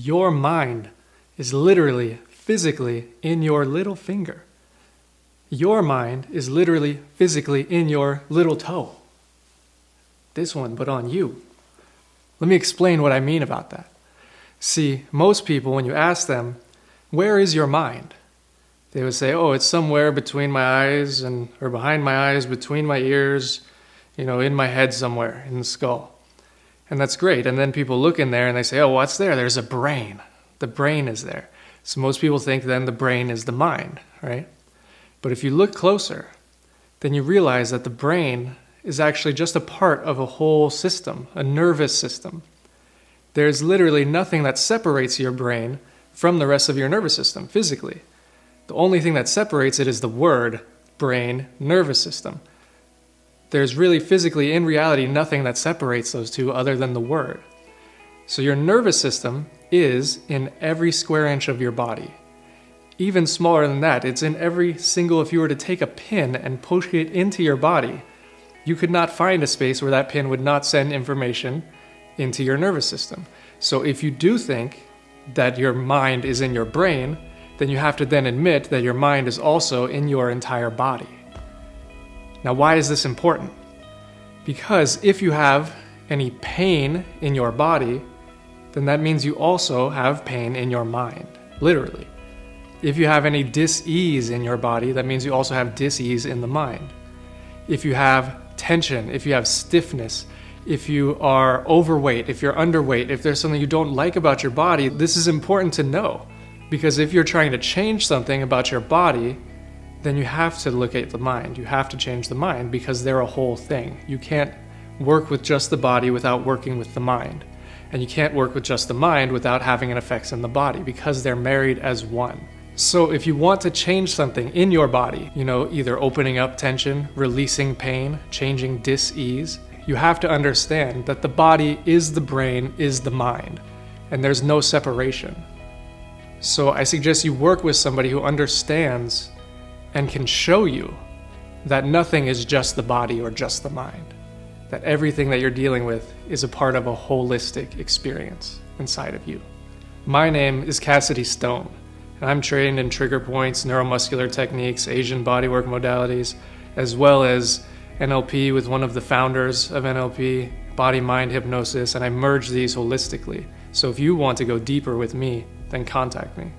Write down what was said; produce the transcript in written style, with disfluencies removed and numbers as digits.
Your mind is literally, physically in your little finger. Your mind is literally, physically in your little toe. This one, but on you. Let me explain what I mean about that. See, most people, when you ask them, where is your mind? They would say, oh, it's somewhere between my eyes or behind my eyes, between my ears, in my head somewhere, in the skull. And that's great. And then people look in there and they say, oh, what's there? There's a brain. The brain is there. So most people think then the brain is the mind, right? But if you look closer, then you realize that the brain is actually just a part of a whole system, a nervous system. There's literally nothing that separates your brain from the rest of your nervous system physically. The only thing that separates it is the word brain, nervous system. There's really physically, in reality, nothing that separates those two other than the word. So your nervous system is in every square inch of your body. Even smaller than that, it's in every single, if you were to take a pin and push it into your body, you could not find a space where that pin would not send information into your nervous system. So if you do think that your mind is in your brain, then you have to then admit that your mind is also in your entire body. Now, why is this important? Because if you have any pain in your body, then that means you also have pain in your mind, literally. If you have any dis-ease in your body, that means you also have dis-ease in the mind. If you have tension, if you have stiffness, if you are overweight, if you're underweight, if there's something you don't like about your body, this is important to know. Because if you're trying to change something about your body, then you have to look at the mind. You have to change the mind because they're a whole thing. You can't work with just the body without working with the mind. And you can't work with just the mind without having an effect in the body because they're married as one. So if you want to change something in your body, either opening up tension, releasing pain, changing dis-ease, you have to understand that the body is the brain, is the mind, and there's no separation. So I suggest you work with somebody who understands and can show you that nothing is just the body or just the mind, that everything that you're dealing with is a part of a holistic experience inside of you. My name is Cassidy Stone, and I'm trained in trigger points, neuromuscular techniques, Asian bodywork modalities, as well as NLP with one of the founders of NLP, body-mind hypnosis, and I merge these holistically. So if you want to go deeper with me, then contact me.